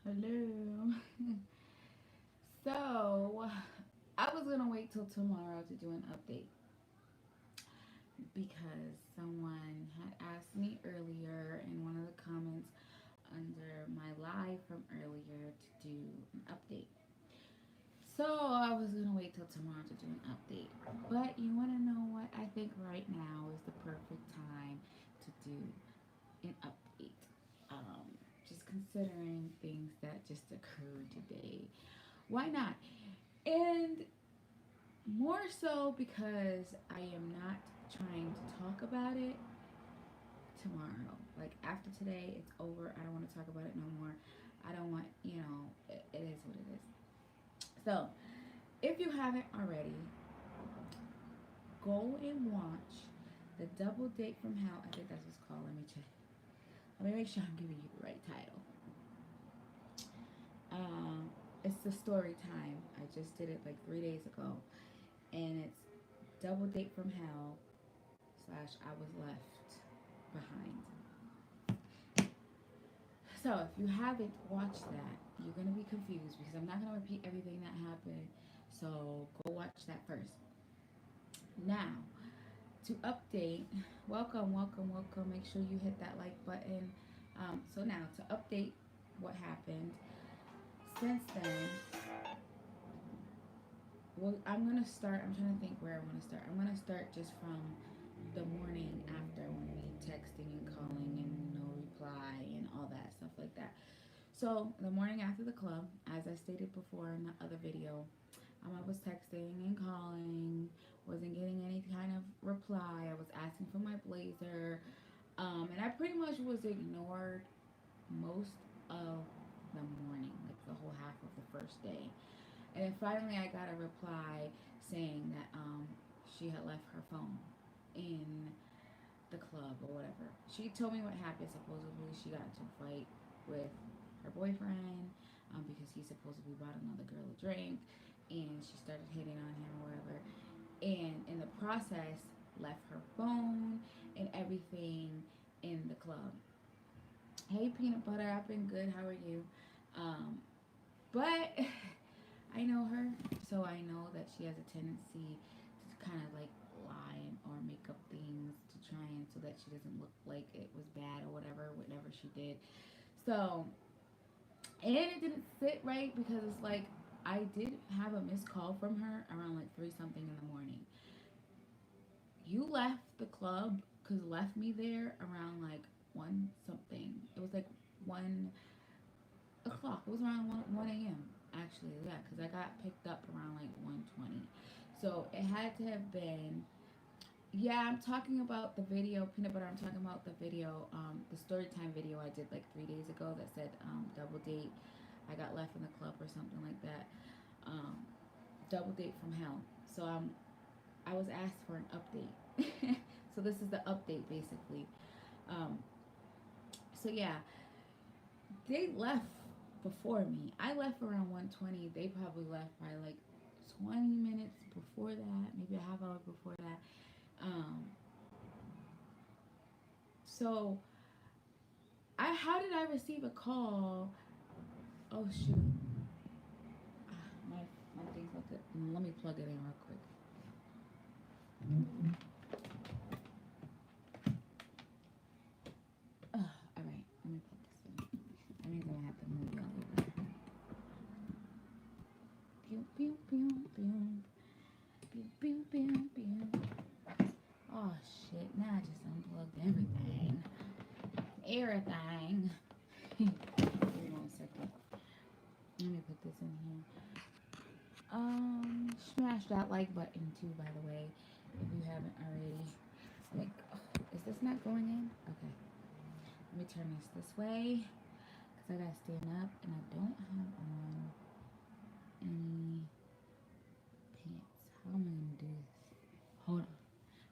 Hello. So, I was gonna wait till tomorrow to do an update because someone had asked me earlier in one of the comments under my live from earlier to do an update. So, I was gonna wait till tomorrow to do an update. But you wanna know what? I think right now is the perfect time to do an update. Just considering things that just occurred today. Why not? And more so because I am not trying to talk about it tomorrow. Like after today, it's over. I don't want to talk about it no more. I don't want, it is what it is. So, if you haven't already, go and watch the Double Date from Hell. I think that's what's called. Let me check. Let me make sure I'm giving you the right title. It's the story time. I just did it like 3 days ago, and it's Double Date from Hell slash I Was Left Behind. So if you haven't watched that, you're gonna be confused because I'm not gonna repeat everything that happened. So go watch that first. Now, to update, welcome, welcome, welcome. Make sure you hit that like button. So now to update what happened since then. Well, I'm gonna start. I'm trying to think where I want to start. I'm gonna start just from the morning after when we texting and calling and no reply and all that stuff like that. So the morning after the club, as I stated before in the other video, I was texting and calling, wasn't getting any kind of reply. I was asking for my blazer, and I pretty much was ignored most of the morning, like the whole half of the first day. And then finally, I got a reply saying that she had left her phone in the club or whatever. She told me what happened. Supposedly, she got into a fight with her boyfriend because he supposedly bought another girl a drink, and she started hitting on him or whatever. And in the process, left her phone and everything in the club. Hey, peanut butter, I've been good. How are you? But I know her, so I know that she has a tendency to kind of like lie or make up things to try and so that she doesn't look like it was bad or whatever she did. So, and it didn't sit right because it's like I did have a missed call from her around like 3 something in the morning. You left the club because left me there around like 1 something. It was like 1 o'clock. It was around 1 a.m. actually, yeah, because I got picked up around like 1:20. So it had to have been, yeah, I'm talking about the video, peanut butter, I'm talking about the video, the story time video I did like 3 days ago that said double date. I got left in the club or something like that. Um, Double date from hell. So I was asked for an update. So this is the update basically. Um, so yeah, they left before me. I left around 1:20. They probably left by like 20 minutes before that, maybe a half hour before that. Um, so how did I receive a call? Oh shoot, my thing's about to. Let me plug it in real quick. All right, let me plug this in. I mean, gonna have to move y'all over. Pew pew pew pew pew pew pew pew. Oh shit! Now I just unplugged everything. Everything. Give me 1 second. Let me put this in here. Smash that like button too, by the way, if you haven't already. Like, oh, is this not going in? Okay. Let me turn this way, because I gotta stand up and I don't have on any pants. How am I gonna do this? Hold on.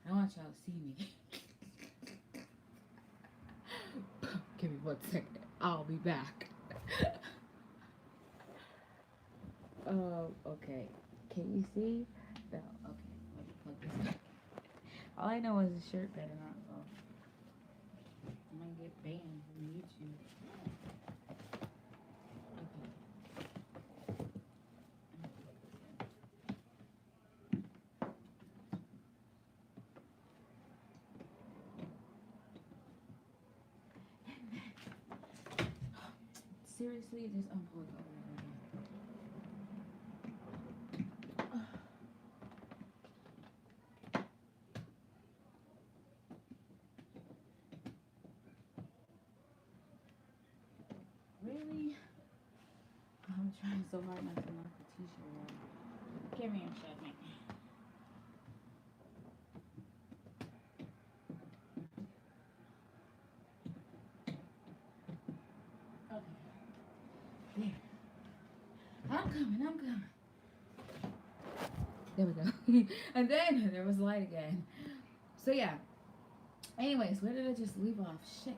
I don't want y'all to see me. Give me 1 second. I'll be back. Oh, okay. Can you see? No. Okay. Let me plug this back. All I know is the shirt better not fall. I'm gonna get banned from YouTube. seriously just unplugged all over again. Really? I'm trying so hard not to knock the t-shirt out. Give me a second. Okay. There. I'm coming. I'm coming. There we go. And then there was light again. So yeah. Anyways, where did I just leave off? Shit.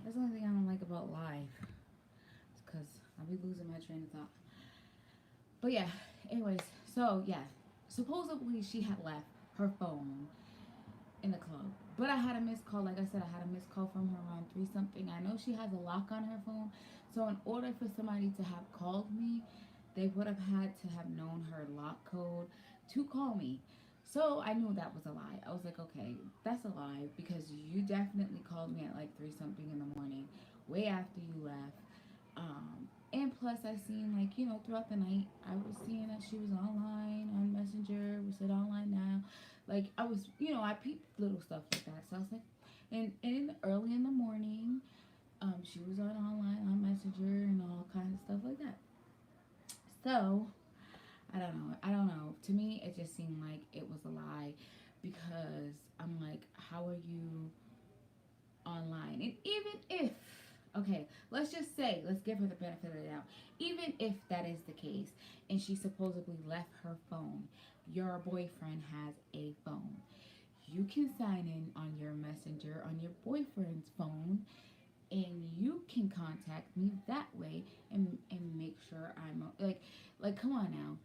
That's the only thing I don't like about live. It's because I'll be losing my train of thought. But yeah. Anyways, so yeah. Supposedly she had left her phone in the club. But I had a missed call. Like I said, I had a missed call from her around 3 something. I know she has a lock on her phone. So in order for somebody to have called me, they would have had to have known her lock code to call me. So I knew that was a lie. I was like, okay, that's a lie because you definitely called me at like 3 something in the morning, way after you left. And plus, I seen like throughout the night, I was seeing that she was online on Messenger. We said online now, like I was, I peeped little stuff like that. So I was like, and early in the morning, she was on online on Messenger and all kinds of stuff like that. So I don't know. I don't know. To me, it just seemed like it was a lie because I'm like, how are you online? And even if, okay, let's just say, let's give her the benefit of the doubt. Even if that is the case and she supposedly left her phone, your boyfriend has a phone. You can sign in on your messenger on your boyfriend's phone and you can contact me that way and make sure I'm like come on now,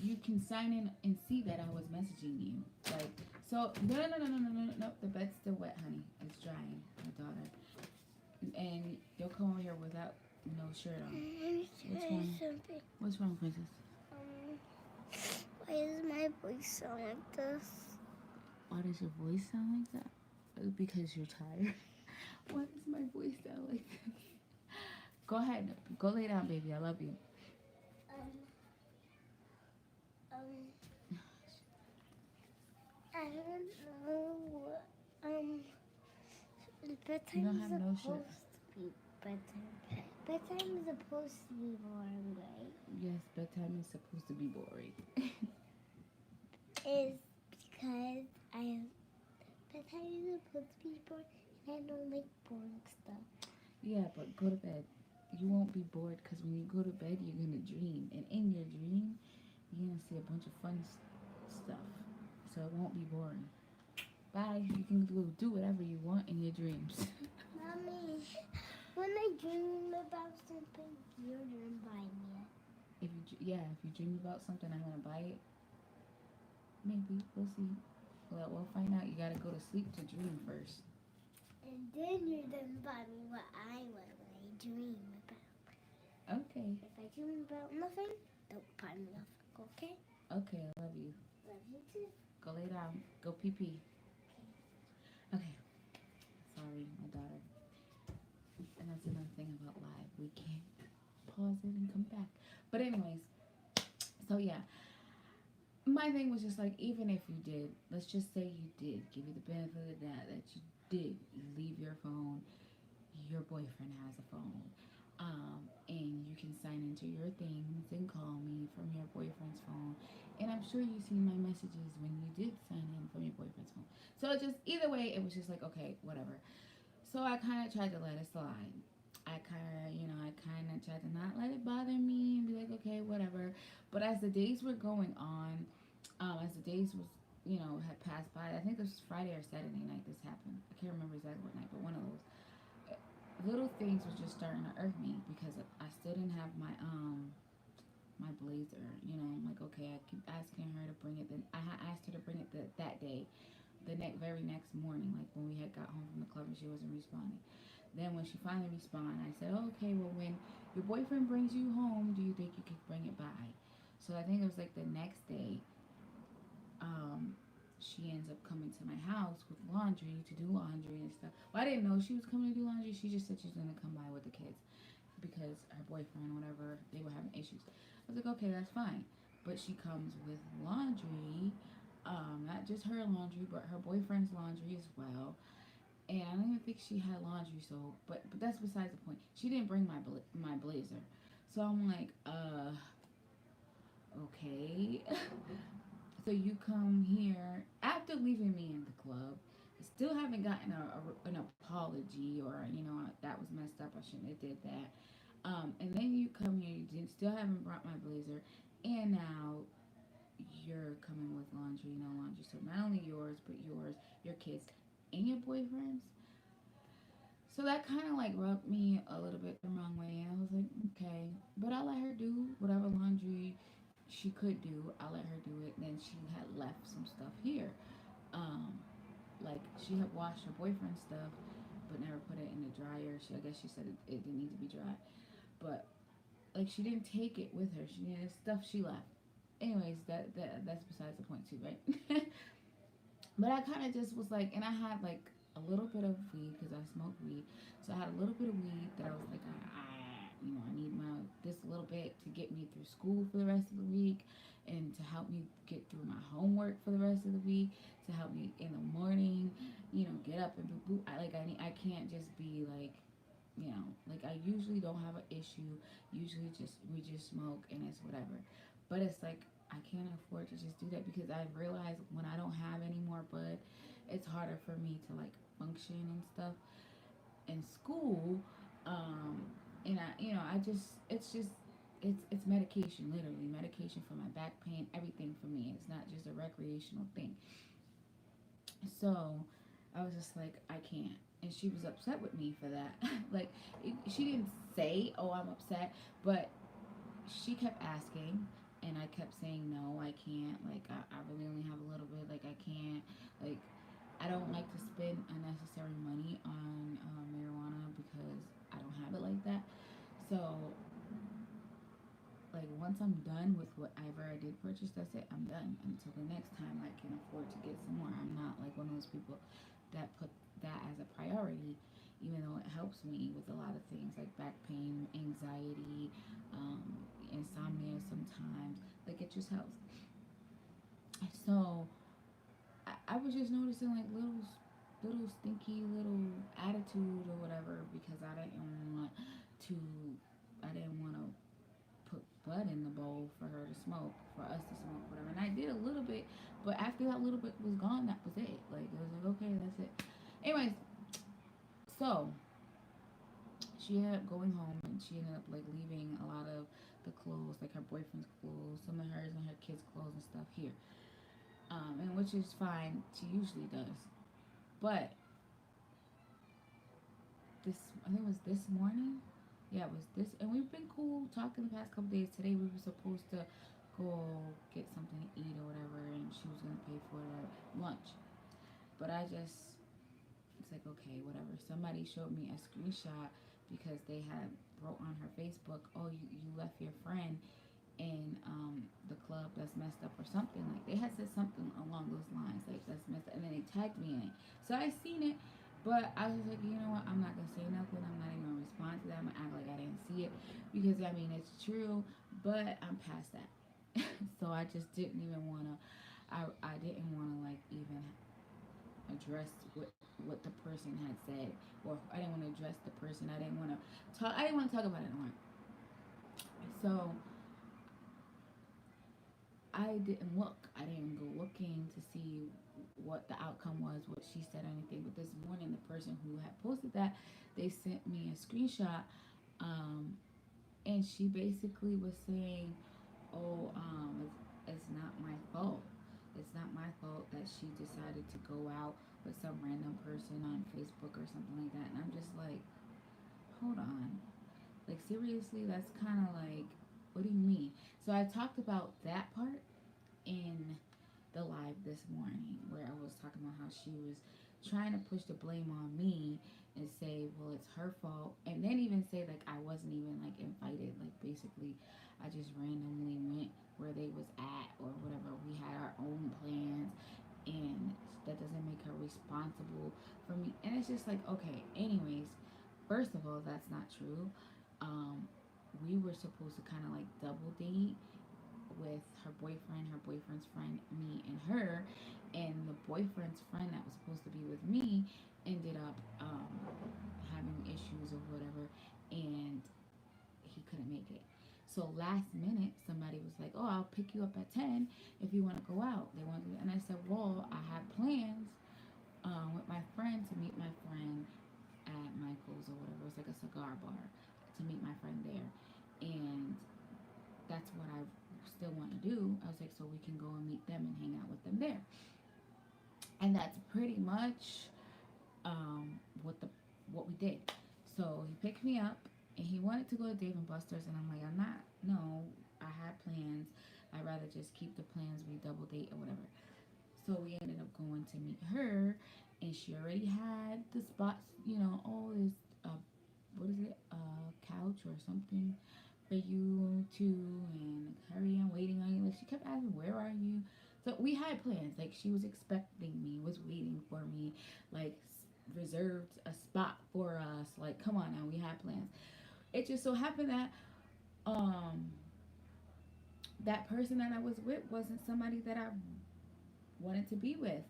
you can sign in and see that I was messaging you. Like, so no. The bed's still wet, honey. It's drying, my daughter. And you'll come over here without no shirt on. What's wrong? What's wrong, princess? Why does my voice sound like this? Why does your voice sound like that? Because you're tired. Why does my voice sound like this? Go ahead. Go lay down, baby. I love you. I don't know. You don't Bedtime is have no shirt. supposed to be bedtime. Bedtime is supposed to be boring, right? Yes, bedtime is supposed to be boring. Is because bedtime is supposed to be boring, and I don't like boring stuff. Yeah, but go to bed. You won't be bored because when you go to bed, you're gonna dream, and in your dream, you're gonna see a bunch of fun stuff. So it won't be boring. Bye. You can do whatever you want in your dreams. Mommy, when I dream about something, you're gonna buy me it. If you dream about something, I'm gonna buy it. Maybe we'll see. Well, we'll find out. You gotta go to sleep to dream first. And then you're gonna buy me what I want when I dream about. Okay. If I dream about nothing, don't buy me nothing, okay? Okay, I love you. Love you too. Go lay down. Go pee pee. Okay. Sorry, my daughter. And that's another thing about live. We can't pause it and come back. But anyways, so yeah. My thing was just like, even if you did, let's just say you did, give you the benefit of the doubt that you did leave your phone, your boyfriend has a phone, and you can sign into your things and call me from your boyfriend's phone. And I'm sure you seen my messages when you did sign in from your boyfriend's phone. So it just, either way, it was just like, okay, whatever. So I kind of tried to let it slide. I kind of tried to not let it bother me and be like, okay, whatever. But as the days were going on, as the days was, had passed by, I think it was Friday or Saturday night this happened. I can't remember exactly what night, but one of those. Little things was just starting to irk me because I still didn't have my blazer. I'm like, okay, I keep asking her to bring it. Then I asked her to bring it that day, the very next morning, like when we had got home from the club and she wasn't responding. Then when she finally responded, I said, oh, okay, well, when your boyfriend brings you home, do you think you could bring it by? So I think it was like the next day, she ends up coming to my house with laundry to do laundry and stuff. Well, I didn't know she was coming to do laundry. She just said she was going to come by with the kids. because her boyfriend, whatever, they were having issues. I was like, okay, that's fine. But she comes with laundry, not just her laundry, but her boyfriend's laundry as well. And I don't even think she had laundry, so but that's besides the point. She didn't bring my blazer, so I'm like, okay. So you come here after leaving me in the club. Still haven't gotten an apology, or that was messed up. I shouldn't have did that. And then you come here, you didn't, still haven't brought my blazer, and now you're coming with laundry, no laundry. So not only yours, but yours, your kids, and your boyfriend's. So that kind of like rubbed me a little bit the wrong way. I was like, okay, but I let her do whatever laundry she could do. I let her do it. Then she had left some stuff here. Um, like she had washed her boyfriend's stuff, but never put it in the dryer. I guess she said it didn't need to be dry, but like she didn't take it with her. She needed stuff she left. Anyways, that's besides the point too, right? But I kind of just was like, and I had like a little bit of weed because I smoke weed. So I had a little bit of weed that I was like, I need my this little bit to get me through school for the rest of the week, and to help me get through my homework for the rest of the week, to help me in the morning, get up and boop. I can't just be like, like I usually don't have an issue. Usually just we just smoke and it's whatever. But it's like I can't afford to just do that because I realize when I don't have any more bud, it's harder for me to like function and stuff in school. Um, and I just it's medication, literally medication for my back pain, everything for me. It's not just a recreational thing. So I was just like, I can't. And she was upset with me for that. Like, she didn't say, oh, I'm upset, but she kept asking. And I kept saying, no, I can't. Like, I really only have a little bit. Like, I can't. Like, I don't like to spend unnecessary money on marijuana because I don't have it like that. So, like, once I'm done with whatever I did purchase, that's it. I'm done until the next time I can afford to get some more. I'm not like one of those people that put that as a priority, even though it helps me with a lot of things like back pain, anxiety, um, insomnia sometimes. Like, it just helps. So I was just noticing like little stinky little attitude or whatever because to I didn't want to put bud in the bowl for her to smoke, for us to smoke, whatever. And I did a little bit, but after that little bit was gone, that was it. Like, it was like, okay, that's it. Anyways, so she ended up going home and she ended up like leaving a lot of the clothes, like her boyfriend's clothes, some of hers and her kids' clothes and stuff here. And which is fine. She usually does. But this, I think it was this morning. Yeah, it was this, and we've been cool talking the past couple days. Today we were supposed to go get something to eat or whatever, and she was gonna pay for lunch. But I just, it's like okay, whatever. Somebody showed me a screenshot because they had wrote on her Facebook, oh, you left your friend in the club that's messed up or something. Like they had said something along those lines, like that's messed up, and then they tagged me in it. So I seen it, but I was like, you know what? I'm not gonna say nothing. I'm not even gonna respond to that. I'm gonna act like I didn't see it because I mean it's true, but I'm past that. So I just didn't even wanna. I didn't wanna like even address what the person had said, or I didn't want to address the person. I didn't want to talk. I didn't want to talk about it anymore. So I didn't look. I didn't go looking to see what the outcome was, what she said, or anything. But this morning, the person who had posted that, they sent me a screenshot, um, and she basically was saying, "Oh, it's not my fault. It's not my fault that she decided to go out with some random person on Facebook or something like that." And I'm just like, hold on. Like seriously, that's kind of like, what do you mean? So I talked about that part in the live this morning where I was talking about how she was trying to push the blame on me and say, well, it's her fault, and then even say like I wasn't even like invited. Like basically, I just randomly went where they was at or whatever. We had our own plans, and that doesn't make her responsible for me. And it's just like, okay, anyways, first of all, that's not true. um, we were supposed to kind of like double date with her boyfriend's friend, me and her, and the boyfriend's friend that was supposed to be with me ended up having issues or whatever, and he couldn't make it. So last minute, somebody was like, "Oh, I'll pick you up at 10 if you want to go out." They wanted, and I said, "Well, I had plans with my friend to meet my friend at Michael's or whatever. It's like a cigar bar to meet my friend there, and that's what I still want to do." I was like, "So we can go and meet them and hang out with them there." And that's pretty much what the what we did. So he picked me up and he wanted to go to Dave and Buster's, and I'm like, "I'm not. No, I had plans. I'd rather just keep the plans. We double date or whatever." So we ended up going to meet her, and she already had the spots. Oh, there's what is it, a couch or something for you too, and hurry, I'm waiting on you. Like she kept asking, "Where are you?" So we had plans. Like she was expecting me, was waiting for me, like reserved a spot for us. Like come on now, we had plans. It just so happened that um that person that I was with wasn't somebody that I wanted to be with.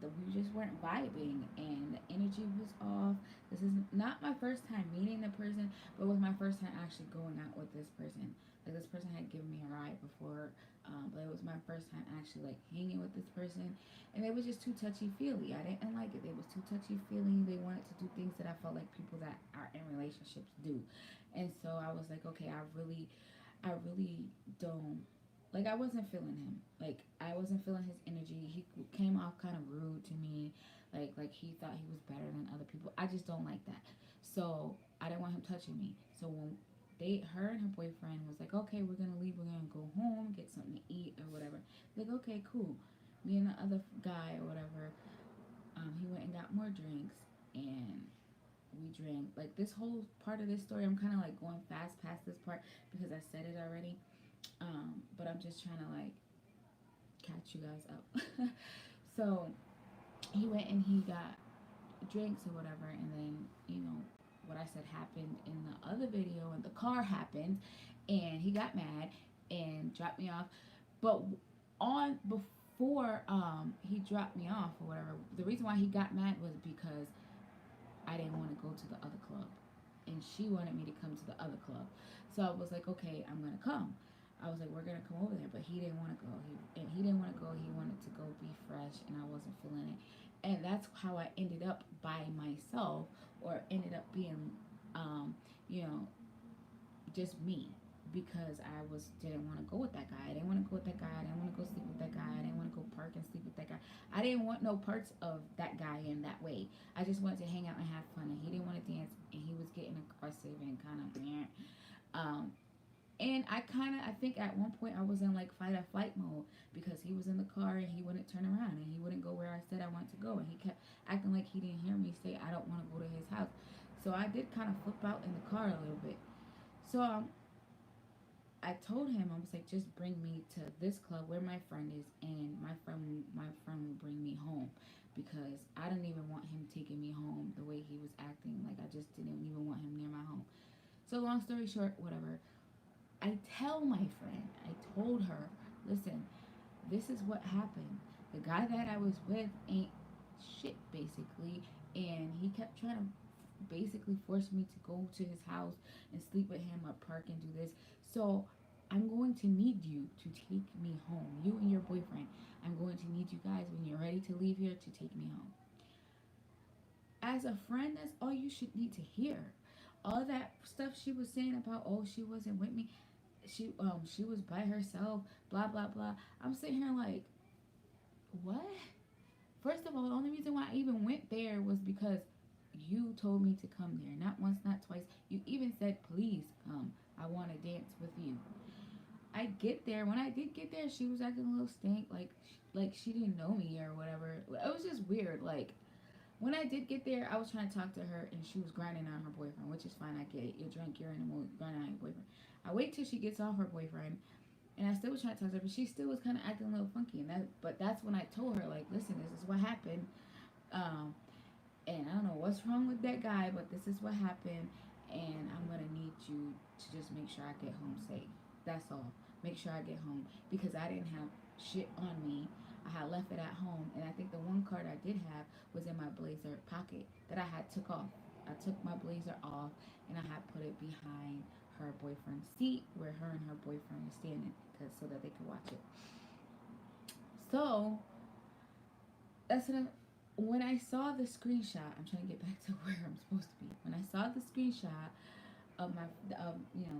That we just weren't vibing, and the energy was off. This is not my first time meeting the person, but it was my first time actually going out with this person. Like this person had given me a ride before, but it was my first time actually like hanging with this person, and it was just too touchy feely. I didn't like it. It was too touchy feely. They wanted to do things that I felt like people that are in relationships do, and so I was like, okay, I really don't like. I wasn't feeling him. Like I wasn't feeling his energy. He came off kind of rude to me, like he thought he was better than other people. I just don't like that. So I didn't want him touching me. So when her and her boyfriend was like, "Okay, we're gonna leave. We're gonna go home, get something to eat or whatever." Like, okay, cool. Me and the other guy or whatever, he went and got more drinks, and we drank. Like this whole part of this story, I'm kind of like going fast past this part because I said it already. But I'm just trying to like catch you guys up. So he went and he got drinks or whatever, and then what I said happened in the other video, and the car happened, and he got mad and dropped me off. But on before he dropped me off or whatever, the reason why he got mad was because I didn't want to go to the other club, and she wanted me to come to the other club. So I was like, okay, I'm gonna come. I was like, we're gonna come over there, but he didn't want to go. He didn't want to go. He wanted to go be fresh, and I wasn't feeling it. And that's how I ended up by myself, or ended up being, um, you know, just me, because I didn't want to go with that guy. I didn't want to go with that guy. I didn't want to go sleep with that guy. I didn't want to go park and sleep with that guy. I didn't want no parts of that guy in that way. I just wanted to hang out and have fun. And he didn't want to dance, and he was getting aggressive and kind of, um, and I think at one point I was in like fight or flight mode, because he was in the car and he wouldn't turn around and he wouldn't go where I said I wanted to go, and he kept acting like he didn't hear me say I don't want to go to his house. So I did kind of flip out in the car a little bit. So I told him, I was like, just bring me to this club where my friend is, and my friend will bring me home, because I didn't even want him taking me home the way he was acting. Like I just didn't even want him near my home. So long story short, whatever. I tell my friend, I told her, listen, this is what happened. The guy that I was with ain't shit basically, and he kept trying to basically force me to go to his house and sleep with him or park and do this. So I'm going to need you to take me home. You and your boyfriend. I'm going to need you guys when you're ready to leave here to take me home. As a friend, that's all you should need to hear. All that stuff she was saying about, oh, she wasn't with me, she was by herself, blah blah blah. I'm sitting here like, what? First of all, the only reason why I even went there was because you told me to come there. Not once, not twice. You even said, please come. I want to dance with you. I get there. When I did get there, she was acting a little stink, like she didn't know me or whatever. It was just weird. Like when I did get there, I was trying to talk to her, and she was grinding on her boyfriend, which is fine. I get it. You're drunk. You're in the mood. Grinding on your boyfriend. I wait till she gets off her boyfriend, and I still was trying to talk to her, but she still was kind of acting a little funky. But that's when I told her, like, listen, this is what happened. Um, and I don't know what's wrong with that guy, but this is what happened. and I'm gonna need you to just make sure I get home safe. That's all. Make sure I get home because I didn't have shit on me. I had left it at home, and I think the one card I did have was in my blazer pocket that I had took off. I took my blazer off and I had put it behind her boyfriend's seat where her and her boyfriend was standing, cause so that they could watch it. So that's what when I saw the screenshot. I'm trying to get back to where I'm supposed to be. When I saw the screenshot of my of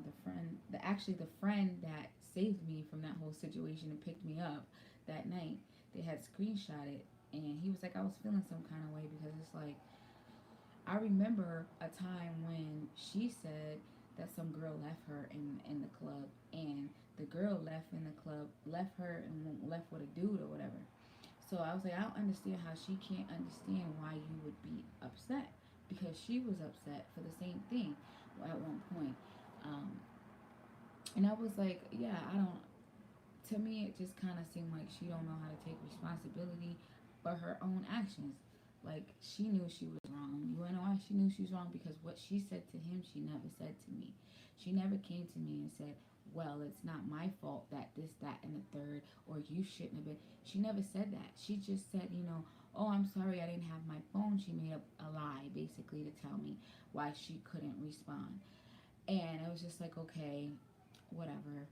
the friend, the friend that saved me from that whole situation and picked me up that night, they had screenshot it, and he was like, I was feeling some kind of way because it's like I remember a time when she said that some girl left her in the club, and the girl left in the club, left her and left with a dude or whatever. So I was like, I don't understand how she can't understand why you would be upset because she was upset for the same thing at one point. Um, and I was like, yeah, I don't. To me, it just kind of seemed like she don't know how to take responsibility for her own actions. Like she knew she was wrong. You wanna know why she knew she was wrong? Because what she said to him, she never said to me. She never came to me and said, "Well, it's not my fault that this, that, and the third, or you shouldn't have been." She never said that. She just said, "Oh, I'm sorry, I didn't have my phone." She made up a lie basically to tell me why she couldn't respond, and I was just like, okay, whatever.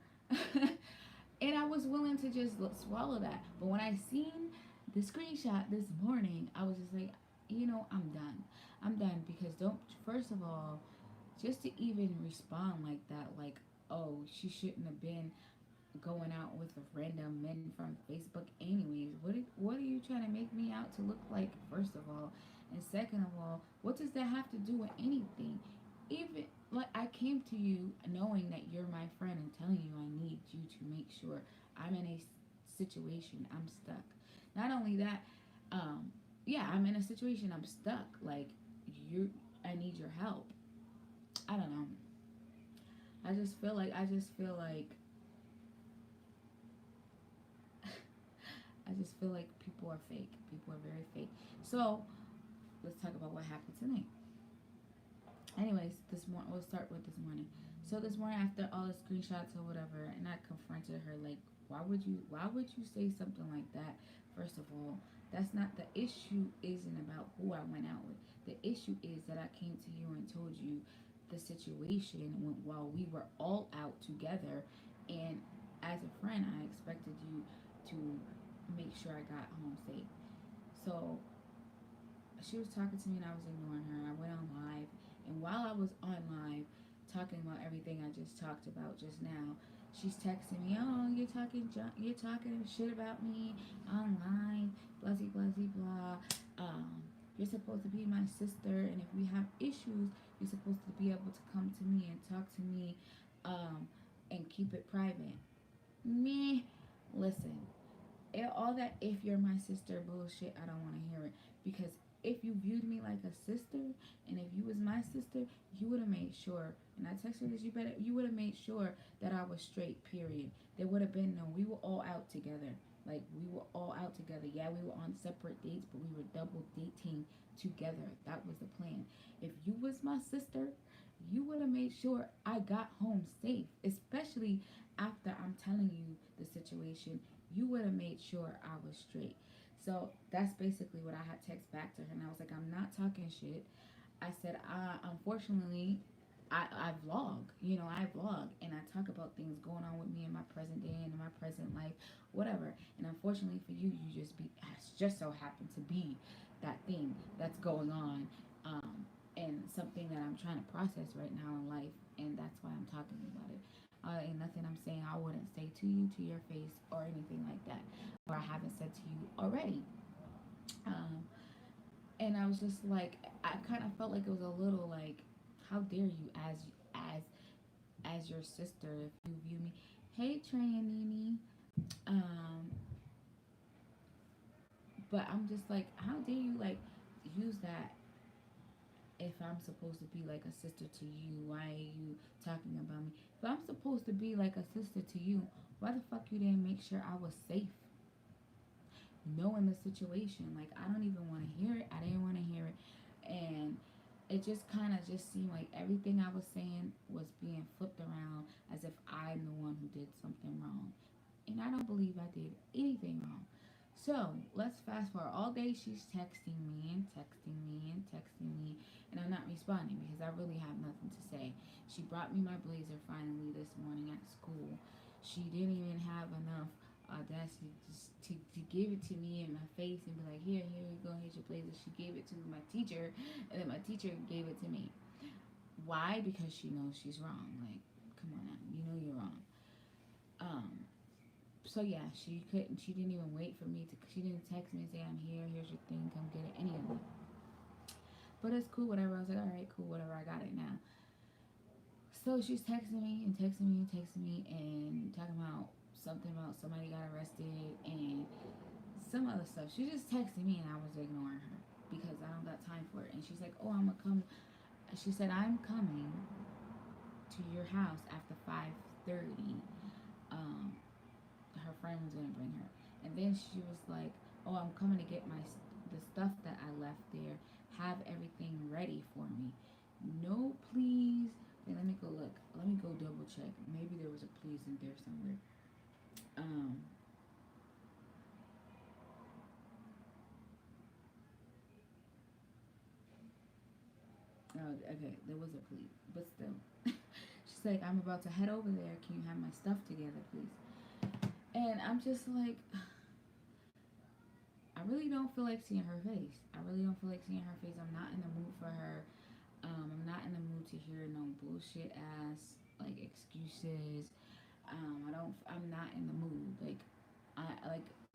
And I was willing to just swallow that. But when I seen the screenshot this morning, I was just like, I'm done. I'm done because don't. First of all, just to even respond like that, like, oh, she shouldn't have been going out with random men from Facebook, anyways. What are you trying to make me out to look like? First of all, and second of all, what does that have to do with anything? Even like I came to you knowing that you're my friend and telling you I need you to make sure I'm in a situation. I'm stuck. Not only that, yeah, I'm in a situation. I'm stuck. Like I need your help. I don't know. I just feel like I just feel like people are fake. People are very fake. So let's talk about what happened tonight. Anyways, this morning we'll start with this morning. So this morning after all the screenshots or whatever, and I confronted her like, why would you say something like that? First of all, that's not the issue. Isn't about who I went out with. The issue is that I came to you and told you the situation while we were all out together, and as a friend, I expected you to make sure I got home safe. So she was talking to me and I was ignoring her. I went on live, and while I was on live talking about everything I just talked about just now, she's texting me, "Oh, you're talking shit about me online, blah blah blah blah. You're supposed to be my sister, and if we have issues, you're supposed to be able to come to me and talk to me, um, and keep it private." Me, listen, all that if you're my sister bullshit, I don't want to hear it because if you viewed me like a sister and if you was my sister, you would have made sure, and I texted this, you would have made sure that I was straight, period. There would have been no, we were all out together. Like we were all out together. Yeah, we were on separate dates, but we were double dating together. That was the plan. If you was my sister, you would have made sure I got home safe, especially after I'm telling you the situation. You would have made sure I was straight. So that's basically what I had text back to her, and I was like, I'm not talking shit. I said, unfortunately, I vlog, I vlog and I talk about things going on with me in my present day and in my present life, whatever. And unfortunately for you, you just so happen to be that thing that's going on, and something that I'm trying to process right now in life, and that's why I'm talking about it. Ain't nothing I'm saying I wouldn't say to you to your face or anything like that, or I haven't said to you already. Um, and I was just like, I kind of felt like it was a little like, how dare you, as as your sister, if you view me, hey Trey and Nene, um, but I'm just like, how dare you like use that if I'm supposed to be like a sister to you? Why are you talking about me? If I'm supposed to be like a sister to you, why the fuck you didn't make sure I was safe? Knowing the situation, like I don't even want to hear it. I didn't want to hear it, and it just kind of just seemed like everything I was saying was being flipped around as if I'm the one who did something wrong. And I don't believe I did anything wrong. So let's fast forward. All day she's texting me and texting me and texting me, and I'm not responding because I really have nothing to say. She brought me my blazer finally this morning at school. She didn't even have enough audacity to give it to me in my face and be like, here you go, here's your blazer. She gave it to my teacher, and then my teacher gave it to me. Why? Because she knows she's wrong. Like, come on now, you know you're wrong. Um, so yeah, she didn't even wait for me to, she didn't text me and say, I'm here, here's your thing, come get it, any of it. But it's cool, whatever. I was like, all right, cool, whatever, I got it now. So she's texting me and texting me and texting me and talking about something about somebody got arrested and some other stuff. She just texted me and I was ignoring her because I don't got time for it. And she's like, oh, I'm gonna come. She said, I'm coming to your house after 5:30. Um, her friend was gonna bring her, and then she was like, "Oh, I'm coming to get the stuff that I left there. Have everything ready for me." No, please. Wait, let me go look. Let me go double check. Maybe there was a please in there somewhere. Um. Oh, okay. There was a please, but still. She's like, "I'm about to head over there. Can you have my stuff together, please?" And I'm just like, I really don't feel like seeing her face. I really don't feel like seeing her face. I'm not in the mood for her. I'm not in the mood to hear no bullshit ass like excuses. I don't. I'm not in the mood.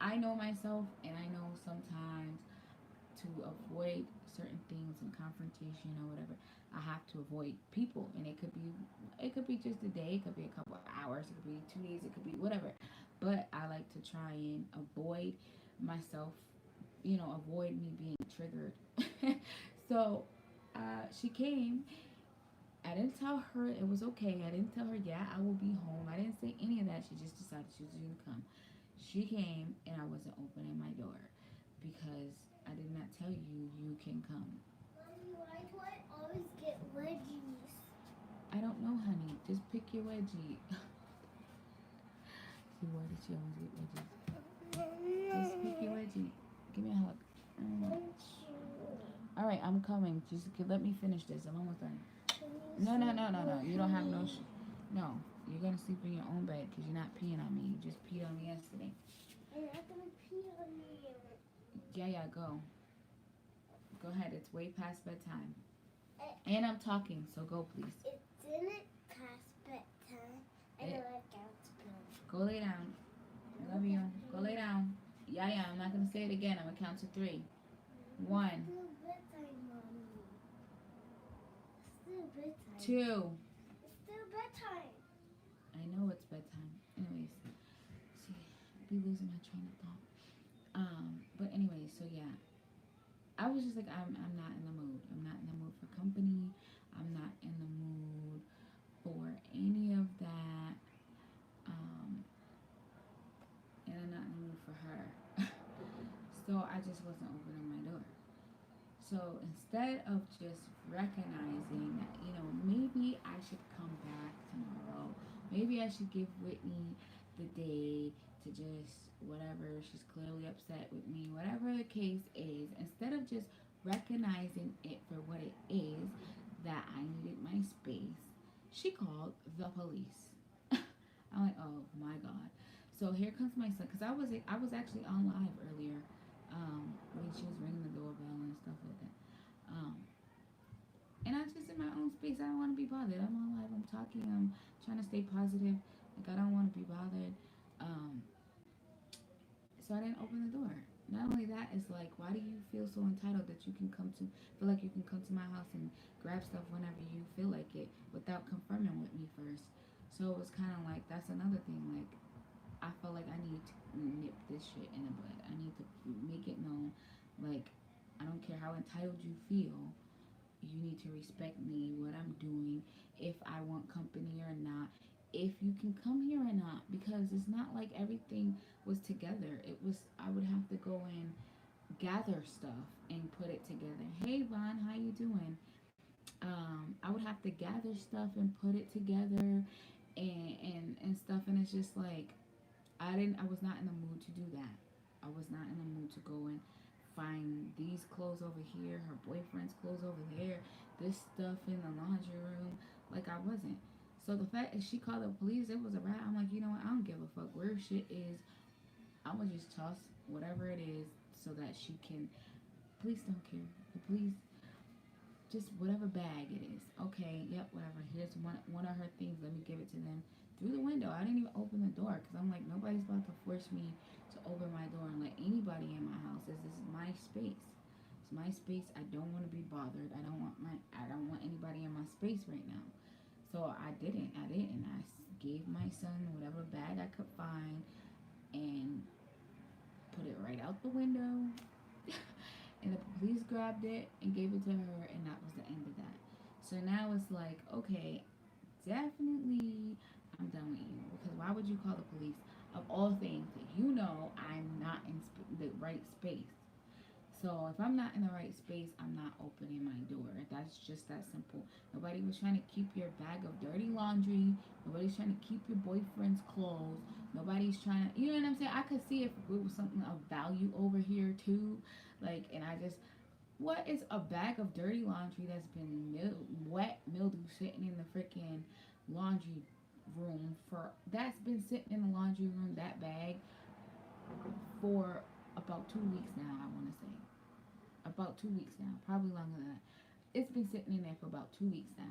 I know myself, and I know sometimes to avoid certain things and confrontation or whatever, I have to avoid people, and it could be just a day, it could be a couple of hours, it could be 2 days, it could be whatever. But I like to try and avoid myself, avoid me being triggered. So she came. I didn't tell her it was okay. I didn't tell her, yeah, I will be home. I didn't say any of that. She just decided she was going to come. She came and I wasn't opening my door because I did not tell you you can come. Mommy, why do I always get wedgies? I don't know, honey. Just pick your wedgie. See, why did she always get wedgies? Just pick your wedgie. Give me a hug. Mm. All right, I'm coming. Just let me finish this. I'm almost done. No, no, no, no, no. You don't have no. No, you're gonna sleep in your own bed because you're not peeing on me. You just peed on me yesterday. I'm not gonna pee on you. Yeah, yeah, go. Go ahead. It's way past bedtime. And I'm talking, so go, please. It didn't pass bedtime. I don't like out. Go lay down. I love you. Go lay down. Yeah, yeah. I'm not gonna say it again. I'm gonna count to 3. 1. It's still bedtime, Mommy. It's still bedtime. 2. It's still bedtime. I know it's bedtime. Anyways, see, I be losing my train of thought. But anyways, so yeah, I was just like, I'm not in the mood. I'm not in the mood for company. I'm not in the mood for any of that. Um, and I'm not in the mood for her. So I just wasn't opening my door. So instead of just recognizing that, maybe I should come back tomorrow, maybe I should give Whitney the day to just whatever, she's clearly upset with me, whatever the case is, instead of just recognizing it for what it is, that I needed my space, she called the police. I'm like, oh my god. So here comes my son, because I was actually on live earlier, when she was ringing the doorbell and stuff like that. Um, and I'm just in my own space. I don't want to be bothered. I'm on live. I'm talking. I'm trying to stay positive. Like I don't want to be bothered. Um, so I didn't open the door. Not only that, it's like, why do you feel so entitled that you can feel like you can come to my house and grab stuff whenever you feel like it without confirming with me first? So it was kind of like, that's another thing. Like, I felt like I need to nip this shit in the bud. I need to make it known. Like, I don't care how entitled you feel. You need to respect me, what I'm doing, if I want company or not, if you can come here or not, because it's not like everything was together. It was, I would have to go and gather stuff and put it together. Hey Vaughn, how you doing? I would have to gather stuff and put it together and stuff, and it's just like I was not in the mood to do that. I was not in the mood to go and find these clothes over here, her boyfriend's clothes over there, this stuff in the laundry room. Like I wasn't. So the fact that she called the police, it was a rat. I'm like, you know what? I don't give a fuck where shit is. I'm gonna just toss whatever it is so that she can. Police don't care. The police just whatever bag it is. Okay, yep, whatever. Here's one of her things. Let me give it to them through the window. I didn't even open the door because I'm like nobody's about to force me to open my door and let anybody in my house. This is my space. It's my space. I don't want to be bothered. I don't want anybody in my space right now. So I didn't. I didn't. I gave my son whatever bag I could find and put it right out the window. And the police grabbed it and gave it to her, and that was the end of that. So now it's like, okay, definitely I'm done with you because why would you call the police of all things that you know I'm not in the right space? So if I'm not in the right space, I'm not opening my door. That's just that simple. Nobody was trying to keep your bag of dirty laundry. Nobody's trying to keep your boyfriend's clothes. Nobody's trying to, you know what I'm saying? I could see if it was something of value over here too. Like, and I just, what is a bag of dirty laundry that's been wet mildew sitting in the freaking laundry room that's been sitting in the laundry room, that bag, for about 2 weeks now, I want to say about 2 weeks now, probably longer than that. It's been sitting in there for about 2 weeks now.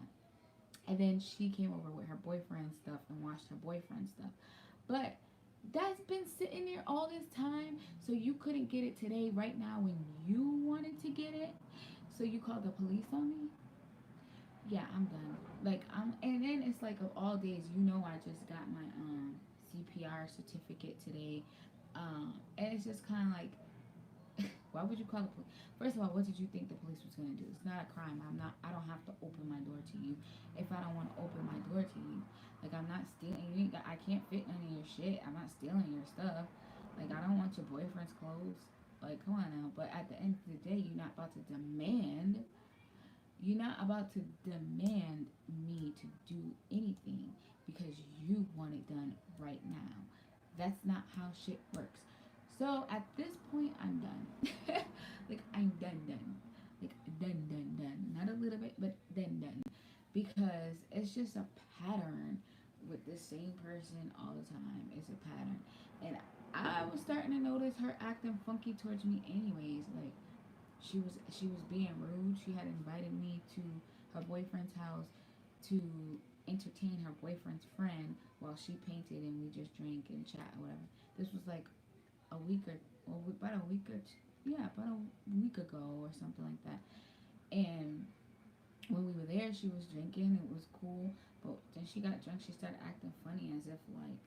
And then she came over with her boyfriend's stuff and washed her boyfriend's stuff. But that's been sitting there all this time, so you couldn't get it today, right now, when you wanted to get it. So you called the police on me? Yeah, I'm done. Like and then it's like of all days, I just got my CPR certificate today, and it's just kind of like why would you call the police? First of all, what did you think the police was gonna do? It's not a crime. I'm not. I don't have to open my door to you if I don't want to open my door to you. Like I'm not stealing. I can't fit none of your shit. I'm not stealing your stuff. Like I don't want your boyfriend's clothes. Like come on now. But at the end of the day, you're not about to demand. You're not about to demand me to do anything because you want it done right now. That's not how shit works. So at this point, I'm done. Like I'm done. Like done. Not a little bit, but done. Because it's just a pattern with the same person all the time. It's a pattern, and I was starting to notice her acting funky towards me. Anyways, like she was being rude. She had invited me to her boyfriend's house to entertain her boyfriend's friend while she painted and we just drank and chat or whatever. This was like a week or about a week or yeah, about a week ago or something like that. And when we were there, she was drinking. It was cool, but then she got drunk. She started acting funny, as if like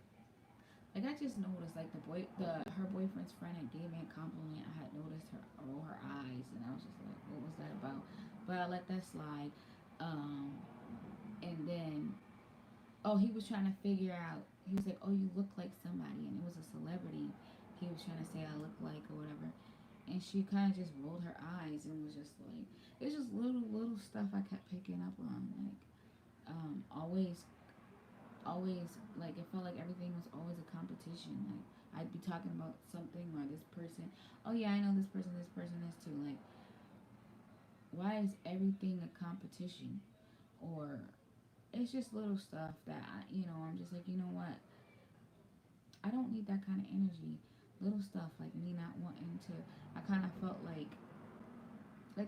I just noticed like her boyfriend's friend had gave me a compliment. I had noticed her roll her eyes, and I was just like, what was that about? But I let that slide. Um, and then he was trying to figure out. He was like, oh, you look like somebody, and it was a celebrity. He was trying to say I look like or whatever, and she kind of just rolled her eyes and was just like, it's just little stuff I kept picking up on, like always like it felt like everything was always a competition. Like I'd be talking about something or this person. Oh yeah, I know this person. This person is too. Like why is everything a competition? Or it's just little stuff that I'm just like what? I don't need that kind of energy. Little stuff like me not wanting to. I kind of felt like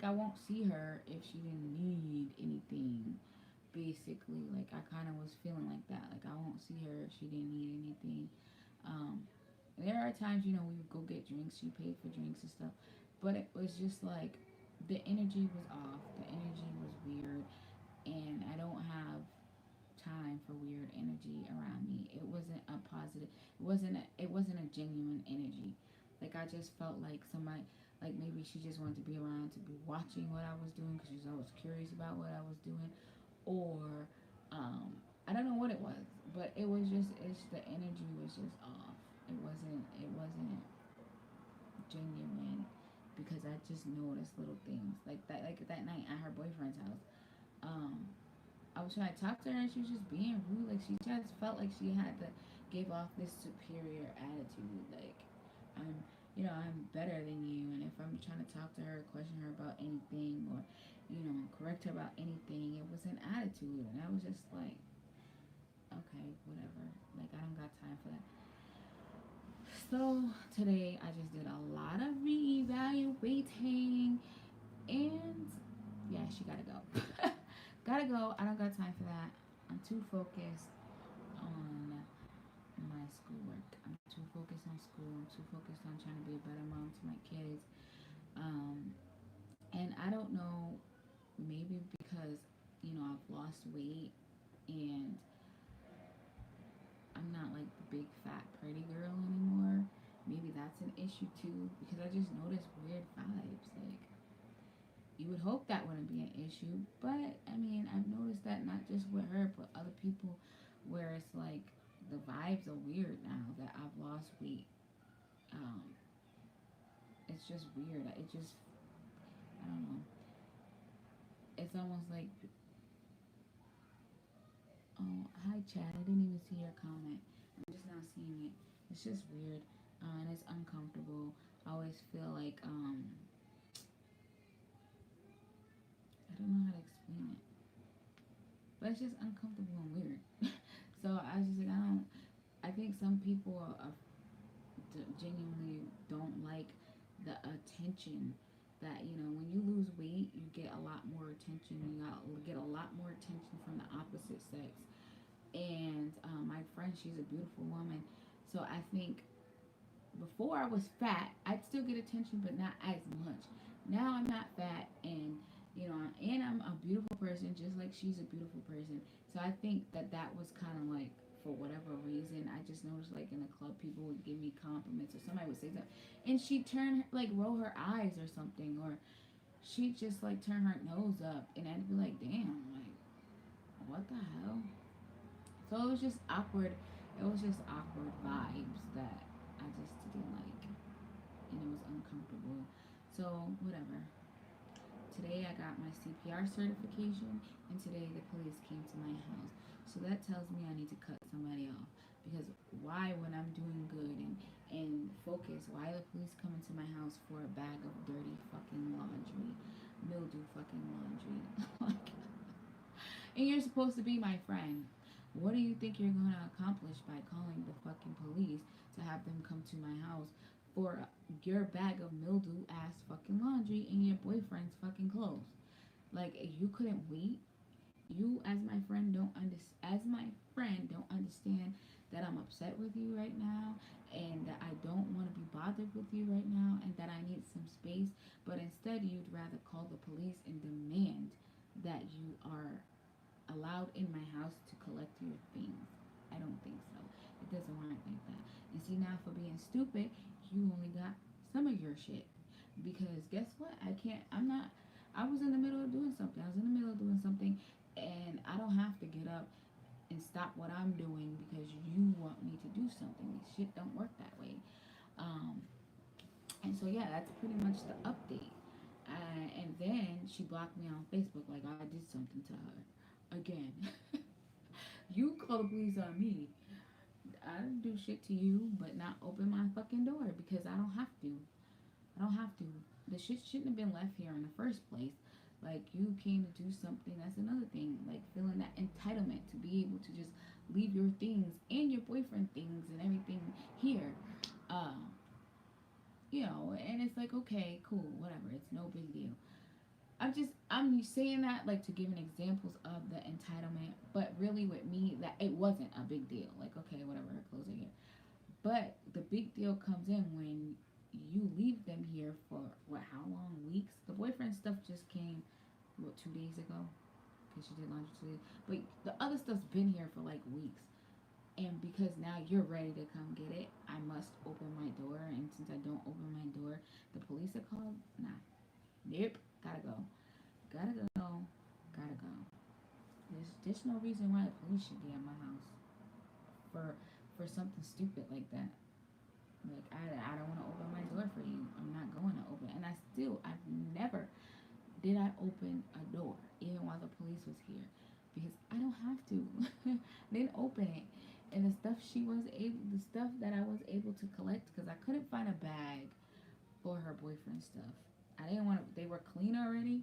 I won't see her if she didn't need anything. Basically, like I kind of was feeling like that. Like I won't see her if she didn't need anything. Um, there are times we would go get drinks. She paid for drinks and stuff, but it was just like the energy was off. The energy was weird, and I don't have time for weird energy around me. It wasn't a positive. It wasn't a genuine energy. Like I just felt like somebody, like maybe she just wanted to be around to be watching what I was doing because she was always curious about what I was doing, or I don't know what it was, but it's the energy was just off. It wasn't genuine because I just noticed little things like that night at her boyfriend's house. Um, I was trying to talk to her and she was just being rude. Like she just felt like she had to give off this superior attitude. Like I'm, I'm better than you. And if I'm trying to talk to her, question her about anything, or correct her about anything, it was an attitude. And I was just like, okay, whatever. Like I don't got time for that. So today I just did a lot of reevaluating, and yeah, she gotta go. Gotta go. I don't got time for that. I'm too focused on my schoolwork. I'm too focused on school. I'm too focused on trying to be a better mom to my kids. Um, and I don't know, maybe because, I've lost weight and I'm not like the big fat pretty girl anymore. Maybe that's an issue too because I just noticed weird vibes. Like, you would hope that wouldn't be an issue, but I mean, I've noticed that not just with her, but other people, where it's like the vibes are weird now that I've lost weight. Um, it's just weird. It just, I don't know. It's almost like, oh, hi Chad. I didn't even see your comment. I'm just now seeing it. It's just weird, and it's uncomfortable. I always feel like, I don't know how to explain it, but it's just uncomfortable and weird. So I was just like, I don't. I think some people are genuinely don't like the attention that when you lose weight you get a lot more attention. You get a lot more attention from the opposite sex. And my friend, she's a beautiful woman, so I think before I was fat I'd still get attention but not as much. Now I'm not fat, and I'm a beautiful person just like she's a beautiful person. So I think that was kind of like, for whatever reason, I just noticed like in the club people would give me compliments or somebody would say something and she'd turn, like, roll her eyes or something, or she'd just like turn her nose up and I'd be like, damn, like, what the hell. So it was just awkward. It was just awkward vibes that I just didn't like, and it was uncomfortable. So whatever. Today I got my CPR certification, and today the police came to my house. So that tells me I need to cut somebody off. Because why, when I'm doing good and focus, why are the police coming to my house for a bag of dirty fucking laundry? Mildew fucking laundry. And you're supposed to be my friend. What do you think you're going to accomplish by calling the fucking police to have them come to my house for your bag of mildew ass fucking laundry and your boyfriend's fucking clothes? Like, you couldn't wait. You, as my friend, don't understand that I'm upset with you right now, and that I don't want to be bothered with you right now, and that I need some space. But instead you'd rather call the police and demand that you are allowed in my house to collect your things. I don't think so. It doesn't work like that. And see, now for being stupid, you only got some of your shit. Because guess what? I can't, I'm not, I was in the middle of doing something. I was in the middle of doing something, and I don't have to get up and stop what I'm doing because you want me to do something. Shit don't work that way. Um, and so, yeah, that's pretty much the update. And then she blocked me on Facebook like I did something to her. Again. You call the police on me. I didn't do shit to you, but not open my fucking door because I don't have to. I don't have to. The shit shouldn't have been left here in the first place. Like, you came to do something. That's another thing. Like, feeling that entitlement to be able to just leave your things and your boyfriend things and everything here. Uh, and it's like, okay, cool, whatever. It's no big deal. I'm saying that like to give an examples of the entitlement, but really with me that it wasn't a big deal. Like, okay, whatever, her clothes are here. But the big deal comes in when you leave them here for what, how long? Weeks? The boyfriend stuff just came, what, 2 days ago? Because she did laundry today. But the other stuff's been here for like weeks. And because now you're ready to come get it, I must open my door. And since I don't open my door, the police are called? Nah. Nope. Gotta go. Gotta go. Gotta go. There's no reason why the police should be at my house for for something stupid like that. Like, I don't want to open my door for you. I'm not going to open. And I've never. did I open a door even while the police was here? Because I don't have to. Didn't open it. And the stuff that I was able to collect, because I couldn't find a bag for her boyfriend's stuff. I didn't want to, they were clean already.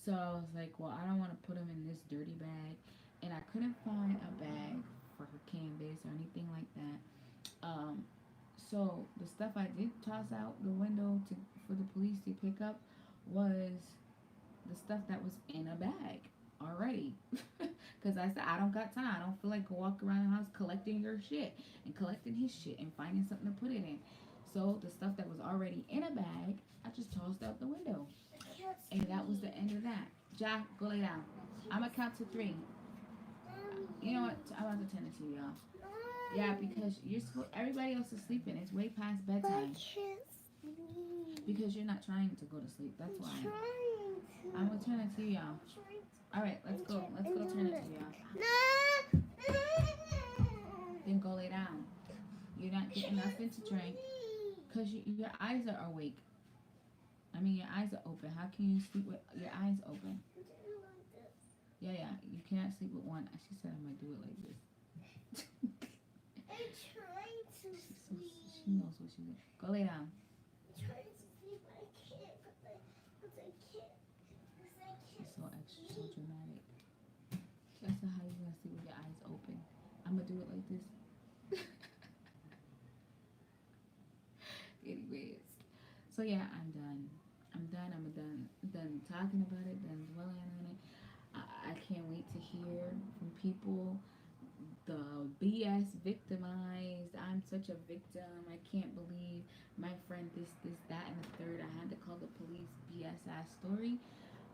So I was like, well, I don't want to put them in this dirty bag. And I couldn't find a bag for her canvas or anything like that. So the stuff I did toss out the window for the police to pick up was the stuff that was in a bag already. Because I said, I don't got time. I don't feel like walk around the house collecting your shit and collecting his shit and finding something to put it in. So the stuff that was already in a bag, I just tossed out the window. And that was the end of that. Jack, go lay down. I'm going to count to 3. You know what? I'm about to turn the TV off. Yeah, because everybody else is sleeping. It's way past bedtime. Because you're not trying to go to sleep. That's why. I'm gonna turn the TV off. All right, let's go. Let's go turn the TV off. Then go lay down. You're not getting nothing to drink because your eyes are awake. I mean, your eyes are open. How can you sleep with your eyes open? Yeah. You cannot sleep with one. She said I'm gonna do it like this. I'm trying to sleep. She knows what she's doing. Go lay down. I'm trying to sleep. I can't, but I can't. She's so extra, so dramatic. That's not how you're gonna sleep with your eyes open. I'm gonna do it like this. Anyways, so yeah, I'm done. I'm done talking about it. Done dwelling on it. I can't wait to hear from people the BS victimized. I'm such a victim. I can't believe my friend this, that, and the third. I had to call the police BS ass story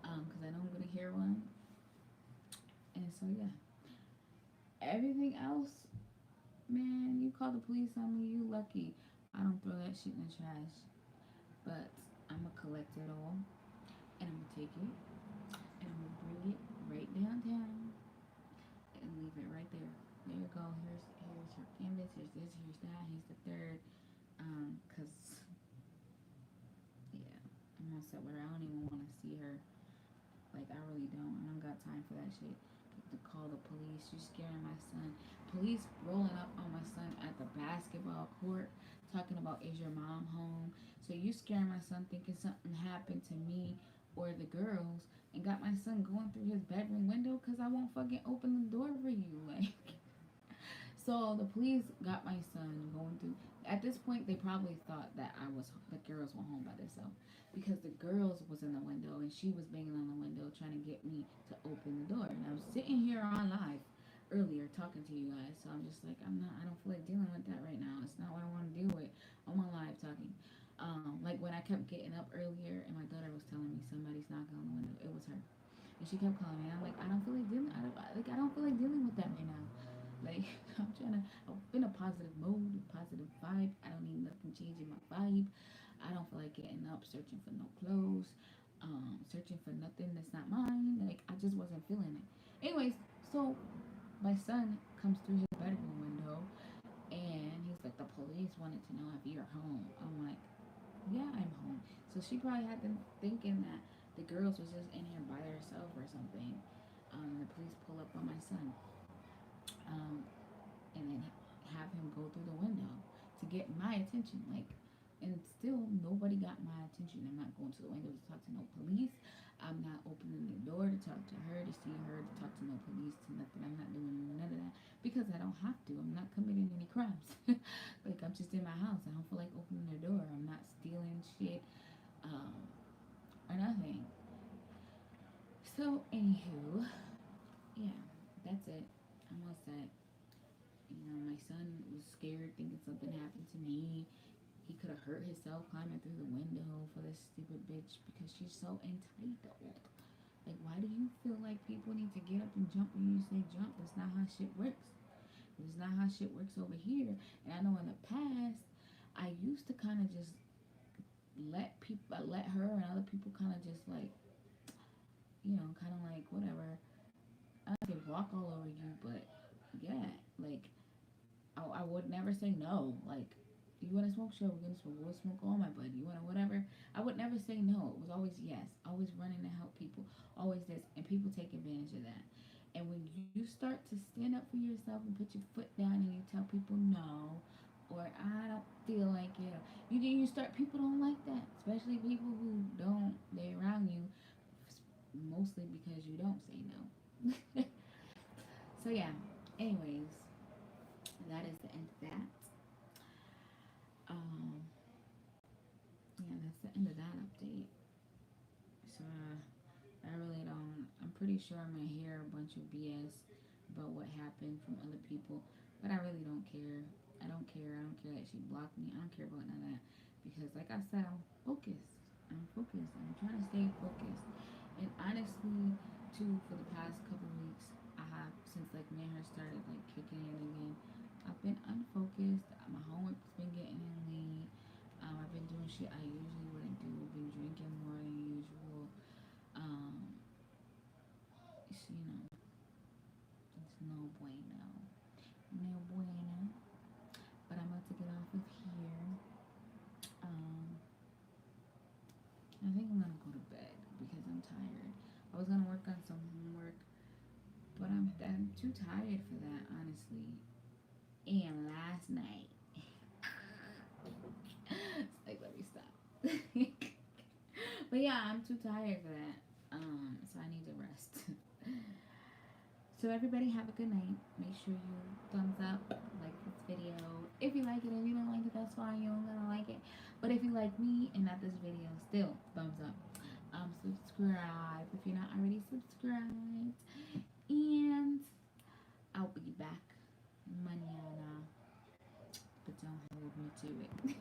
because I know I'm going to hear one. And so, yeah. Everything else, man, you call the police on me, you lucky. I don't throw that shit in the trash. But I'm going to collect it all. And I'm going to take it. And I'm going to bring it right downtown. And leave it right there. There you go. Here's her canvas. Here's this. Here's that. Here's the third. Cause yeah, I'm all set with her. I don't even want to see her. Like I really don't. I don't got time for that shit. To call the police. She's scaring my son. Police rolling up on my son at the basketball court, talking about is your mom home? So you scaring my son, thinking something happened to me or the girls, and got my son going through his bedroom window because I won't fucking open the door for you, like. So the police got my son going through. At this point, they probably thought that the girls were home by themselves because the girls was in the window and she was banging on the window trying to get me to open the door. And I was sitting here on live earlier talking to you guys, so I'm just like, I don't feel like dealing with that right now. It's not what I want to deal with. I'm on live talking. Like when I kept getting up earlier and my daughter was telling me somebody's knocking on the window, it was her. And she kept calling me. I'm like, I don't feel like dealing. I don't feel like dealing with that right now. Like I'm in a positive mode, positive vibe. I don't need nothing changing my vibe. I don't feel like getting up, searching for no clothes, searching for nothing that's not mine. Like I just wasn't feeling it. Anyways, so my son comes through his bedroom window, and he's like, the police wanted to know if you're home. I'm like, yeah, I'm home. So she probably had them thinking that the girls was just in here by herself or something. The police pull up on my son. And then have him go through the window to get my attention. Like, and still nobody got my attention. I'm not going to the window to talk to no police. I'm not opening the door to talk to her, to see her, to talk to no police, to nothing. I'm not doing none of that because I don't have to. I'm not committing any crimes. Like, I'm just in my house. I don't feel like opening the door. I'm not stealing shit or nothing. So, anywho, yeah, that's it. I'm all set. You know, my son was scared thinking something happened to me. He could have hurt himself climbing through the window for this stupid bitch because she's so entitled. Like, why do you feel like people need to get up and jump when you say jump? That's not how shit works. It's not how shit works over here. And I know in the past, I used to kind of just let her and other people kind of just like, you know, kind of like whatever. I could walk all over you, but yeah, like I would never say no. Like, You want to smoke? Sure, we're gonna smoke. We'll smoke all my bud. You want to whatever? I would never say no. It was always yes. Always running to help people. Always this, and people take advantage of that. And when you start to stand up for yourself and put your foot down and you tell people no, or I don't feel like it, you start. People don't like that, especially people who don't. They around you, mostly because you don't say no. So yeah. Anyways, that is the end of that. Um, yeah, that's the end of that update. So I really don't. I'm pretty sure I'm gonna hear a bunch of BS about what happened from other people, but I really don't care. I don't care. I don't care that she blocked me. I don't care about none of that because, like I said, I'm focused. I'm focused. I'm trying to stay focused. And honestly, too, for the past couple weeks, I have since like me and her started like kicking in again. I've been unfocused. My homework's been getting in late. I've been doing shit I usually wouldn't do. I've been drinking more than usual. Um, you know, it's no bueno. No bueno. But I'm about to get off of here. Um, I think I'm gonna go to bed because I'm tired. I was gonna work on some homework, but I'm too tired for that, honestly. And last night, it's like let me stop. But yeah, I'm too tired for that. So I need to rest. So everybody have a good night. Make sure you thumbs up, like this video. If you like it, if you don't like it, that's fine. You don't gotta like it. But if you like me and not this video, still thumbs up. Subscribe if you're not already subscribed. And I'll be back mañana. But don't hold me to it.